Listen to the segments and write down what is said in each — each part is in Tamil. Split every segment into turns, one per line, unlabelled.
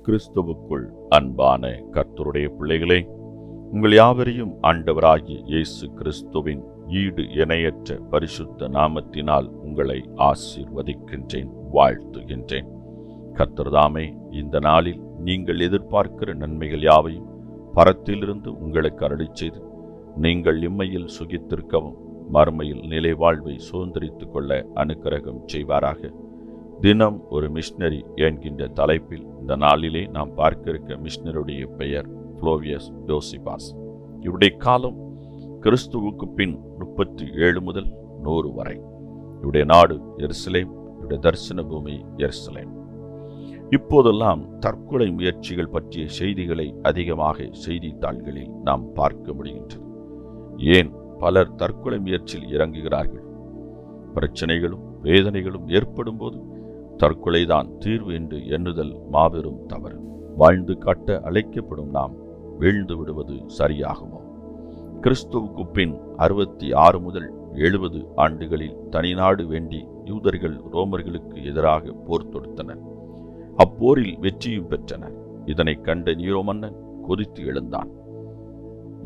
கிறிஸ்துவுக்குள் அன்பான கர்த்தருடைய பிள்ளைகளே, உங்கள் யாவரையும் ஆண்டவராகிய இயேசு கிறிஸ்துவின் ஈடு இணையற்ற பரிசுத்த நாமத்தினால் உங்களை ஆசீர்வதிக்கின்றேன், வாழ்த்துகின்றேன். கர்த்தர்தாமே இந்த நாளில் நீங்கள் எதிர்பார்க்கிற நன்மைகள் யாவையும் பரத்திலிருந்து உங்களுக்கு அருளிச் செய்து நீங்கள் இம்மையில் சுகித்திருக்கவும் மறுமையில் நிலை வாழ்வை சுதந்திரித்துக் கொள்ள அனுக்கிரகம் செய்வாராக. தினம் ஒரு மிஷனரி என்கின்ற தலைப்பில் இந்த நாளிலே நாம் பார்க்க இருக்க மிஷனருடைய பெயர் ஃப்ளோவியஸ் யோசிபாஸ். இவருடைய காலம் கிறிஸ்துவுக்கு பின் 37 முதல் 100 வரை. இவருடைய நாடு எருசலேம், இவருடைய தரிசன பூமி எருசலேம். இப்போதெல்லாம் தற்கொலை முயற்சிகள் பற்றிய செய்திகளை அதிகமாக செய்தித்தாள்களில் நாம் பார்க்க முடிகின்றது. ஏன் பலர் தற்கொலை முயற்சியில் இறங்குகிறார்கள்? பிரச்சனைகளும் வேதனைகளும் ஏற்படும் போது தற்கொலைதான் தீர்வு என்று எண்ணுதல் மாபெரும் தவறு. வாழ்ந்து காட்ட அழைக்கப்படும் நாம் வீழ்ந்து விடுவது சரியாகுமோ? கிறிஸ்துவுக்கு பின் 66 முதல் 70 ஆண்டுகளில் தனிநாடு வேண்டி யூதர்கள் ரோமர்களுக்கு எதிராக போர் தொடுத்தனர். அப்போரில் வெற்றியும் பெற்றனர். இதனை கண்ட நீரோ மன்னன் கொதித்து எழுந்தான்.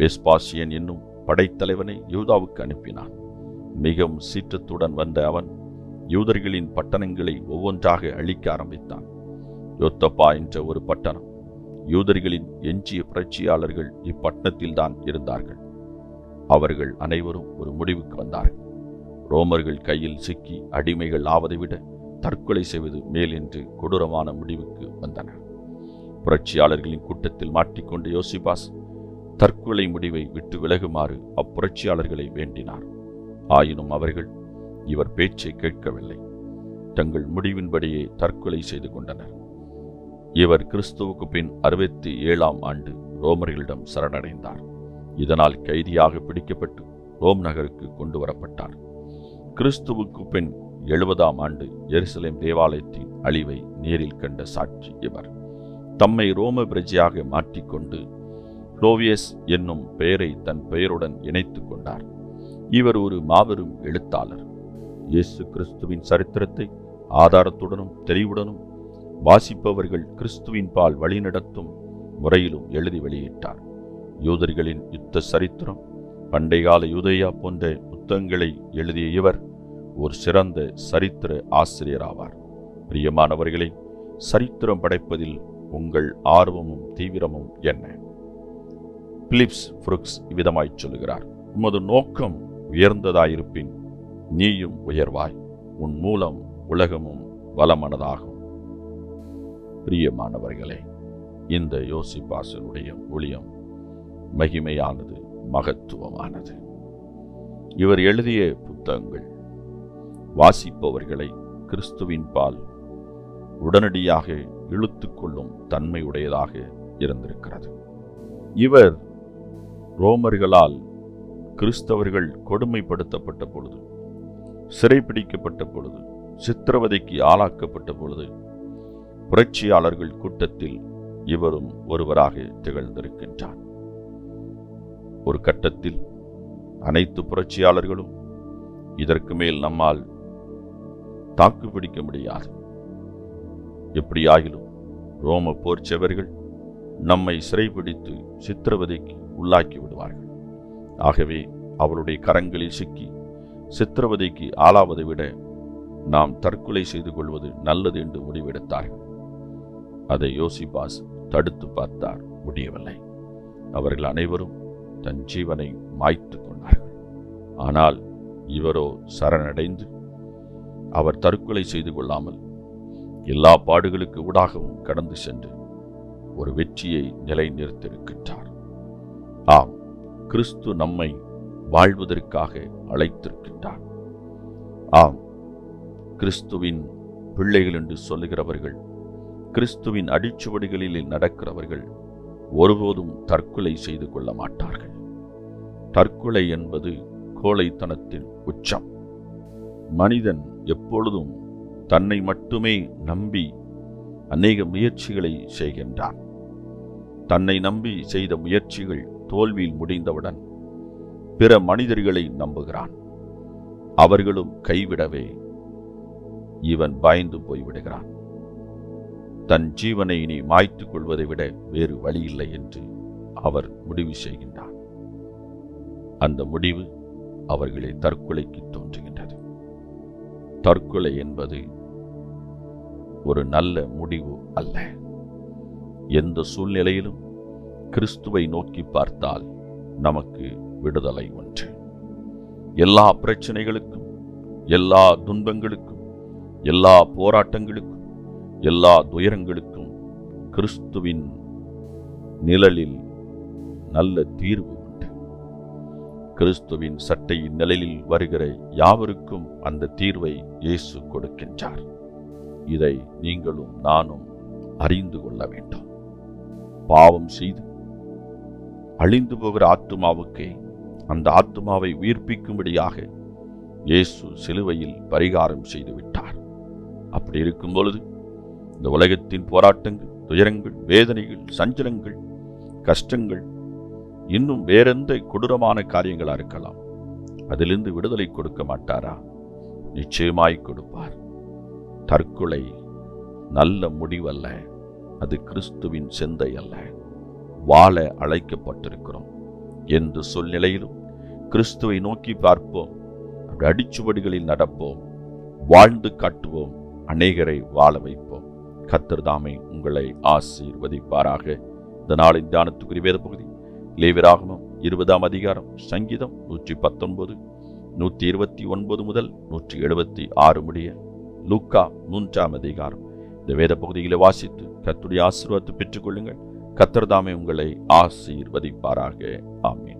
வெஸ்பாசியன் என்னும் படைத்தலைவனை யூதாவுக்கு அனுப்பினான். மிகவும் சீற்றத்துடன் வந்த அவன் யூதர்களின் பட்டணங்களை ஒவ்வொன்றாக அழிக்க ஆரம்பித்தான். யோத்தப்பா என்ற ஒரு பட்டணம். யூதர்களின் எஞ்சிய புரட்சியாளர்கள் இப்பட்டணத்தில்தான் இருந்தார்கள். அவர்கள் அனைவரும் ஒரு முடிவுக்கு வந்தார்கள். ரோமர்கள் கையில் சிக்கி அடிமைகள் ஆவதை விட தற்கொலை செய்வது மேல் என்று கொடூரமான முடிவுக்கு வந்தனர். புரட்சியாளர்களின் கூட்டத்தில் மாட்டிக்கொண்ட யோசிபாஸ் தற்கொலை முடிவை விட்டு விலகுமாறு அப்புரட்சியாளர்களை வேண்டினார். ஆயினும் அவர்கள் இவர் பேச்சை கேட்கவில்லை. தங்கள் முடிவின்படியே தற்கொலை செய்து கொண்டனர். இவர் கிறிஸ்துவுக்கு பின் 67ஆம் ஆண்டு ரோமர்களிடம் சரணடைந்தார். இதனால் கைதியாக பிடிக்கப்பட்டு ரோம் நகருக்கு கொண்டு வரப்பட்டார். கிறிஸ்துவுக்கு பின் 70ஆம் ஆண்டு எருசலேம் தேவாலயத்தின் அழிவை நேரில் கண்ட சாட்சி இவர். தம்மை ரோம பிரஜையாக மாற்றிக்கொண்டு ஃப்ளோவியஸ் என்னும் பெயரை தன் பெயருடன் இணைத்துக் கொண்டார். இவர் ஒரு மாபெரும் எழுத்தாளர். இயேசு கிறிஸ்துவின் சரித்திரத்தை ஆதாரத்துடனும் தெளிவுடனும் வாசிப்பவர்கள் கிறிஸ்துவின் பால் வழிநடத்தும் முறையிலும் எழுதி வெளியிட்டார். யூதர்களின் யுத்த சரித்திரம், பண்டைகால யூதேயா போன்ற புத்தகங்களை எழுதிய இவர் ஒரு சிறந்த சரித்திர ஆசிரியராவார். பிரியமானவர்களே, சரித்திரம் படைப்பதில் உங்கள் ஆர்வமும் தீவிரமும் என்ன? பிலிப்ஸ் புரூக்ஸ் இவ்விதமாய் சொல்லுகிறார்: உமது நோக்கம் உயர்ந்ததாயிருப்பின் நீயும் உயர்வாய், உன் மூலம் உலகமும் வளமானதாகும். பிரியமானவர்களே, இந்த யோசிபாசனுடைய ஊழியம் மகிமையானது, மகத்துவமானது. இவர் எழுதிய புத்தகங்கள் வாசிப்பவர்களை கிறிஸ்துவின் பால் உடனடியாக இழுத்துக்கொள்ளும் தன்மையுடையதாக இருந்திருக்கிறது. இவர் ரோமர்களால் கிறிஸ்தவர்கள் கொடுமைப்படுத்தப்பட்ட பொழுது, சிறைப்பிடிக்கப்பட்ட பொழுது, சித்திரவதைக்கு ஆளாக்கப்பட்ட பொழுது புரட்சியாளர்கள் கூட்டத்தில் இவரும் ஒருவராக திகழ்ந்திருக்கின்றார். ஒரு கட்டத்தில் அனைத்து புரட்சியாளர்களும் இதற்கு மேல் நம்மால் தாக்குப்பிடிக்க முடியாது, எப்படியாகிலும் ரோம போர்ச்சவர்கள் நம்மை சிறைப்பிடித்து சித்திரவதைக்கு உள்ளாக்கி விடுவார்கள். ஆகவே அவருடைய கரங்களில் சிக்கி சித்திரவதைக்கு ஆளாவதை விட நாம் தற்கொலை செய்து கொள்வது நல்லது என்று முடிவெடுத்தார்கள். அதை யோசிபாஸ் தடுத்து பார்த்தார், முடியவில்லை. அவர்கள் அனைவரும் தன் ஜீவனை மாய்த்து கொண்டார்கள். ஆனால் இவரோ சரணடைந்து அவர் தற்கொலை செய்து கொள்ளாமல் எல்லா பாடுகளுக்கு ஊடாகவும் கடந்து சென்று ஒரு வெற்றியை நிலைநிறுத்தியிருக்கின்றார். ஆம், கிறிஸ்து நம்மை வாழ்வதற்காக அழைத்திருக்கின்றார். ஆம், கிறிஸ்துவின் பிள்ளைகள் என்று சொல்லுகிறவர்கள், கிறிஸ்துவின் அடிச்சுவடுகளில் நடக்கிறவர்கள் ஒருபோதும் தற்கொலை செய்து கொள்ள மாட்டார்கள். தற்கொலை என்பது கோழைத்தனத்தின் உச்சம். மனிதன் எப்பொழுதும் தன்னை மட்டுமே நம்பி அநேக முயற்சிகளை செய்கின்றான். தன்னை நம்பி செய்த முயற்சிகள் தோல்வியில் முடிந்தவுடன் பிற மனிதர்களை நம்புகிறான். அவர்களும் கைவிடவே இவன் பயந்து போய்விடுகிறான். தன் ஜீவனை இனி மாய்த்துக் கொள்வதை விட வேறு வழியில்லை என்று அவர் முடிவு செய்கின்றார். அந்த முடிவு அவர்களை தற்கொலைக்கு தோன்றுகின்றது. தற்கொலை என்பது ஒரு நல்ல முடிவு அல்ல. எந்த சூழ்நிலையிலும் கிறிஸ்துவை நோக்கி பார்த்தால் நமக்கு விடுதலை ஒன்று. எல்லா பிரச்சனைகளுக்கும், எல்லா துன்பங்களுக்கும், எல்லா போராட்டங்களுக்கும், எல்லா துயரங்களுக்கும் கிறிஸ்துவின் நிழலில் நல்ல தீர்வு உண்டு. கிறிஸ்துவின் சட்டையின் நிழலில் வருகிற யாவருக்கும் அந்த தீர்வை இயேசு கொடுக்கின்றார். இதை நீங்களும் நானும் அறிந்து கொள்ள வேண்டும். பாவம் செய்து அழிந்து போகிற ஆத்துமாவுக்கே அந்த ஆத்துமாவை உயிர்ப்பிக்கும்படியாக இயேசு சிலுவையில் பரிகாரம் செய்து விட்டார். அப்படி இருக்கும் பொழுது இந்த உலகத்தின் போராட்டங்கள், துயரங்கள், வேதனைகள், சஞ்சலங்கள், கஷ்டங்கள், இன்னும் வேறெந்த கொடூரமான காரியங்களா இருக்கலாம், அதிலிருந்து விடுதலை கொடுக்க மாட்டாரா? நிச்சயமாய் கொடுப்பார். தற்கொலை நல்ல முடிவல்ல. அது கிறிஸ்துவின் சிந்தை அல்ல. வாழ அழைக்கப்பட்டிருக்கிறோம். எந்த சூழ்நிலையிலும் கிறிஸ்துவை நோக்கி பார்ப்போம், அடிச்சுவடுகளில் நடப்போம், வாழ்ந்து காட்டுவோம், அநேகரை வாழ வைப்போம். கர்த்தர் தாமே உங்களை ஆசீர்வதிப்பாராக. இந்த நாளின் தியானத்துக்குரிய வேத பகுதி லேவியராகமம் 20ஆம் அதிகாரம், சங்கீதம் 119, 129 முதல் 176 முடிய, லூக்கா 3ஆம் அதிகாரம். இந்த வேத பகுதிகளை வாசித்து கர்த்தருடைய ஆசீர்வாதத்தை பெற்றுக் கொள்ளுங்கள். கர்த்தர் தாமே உங்களை ஆசீர்வதிப்பாராக. ஆமென்.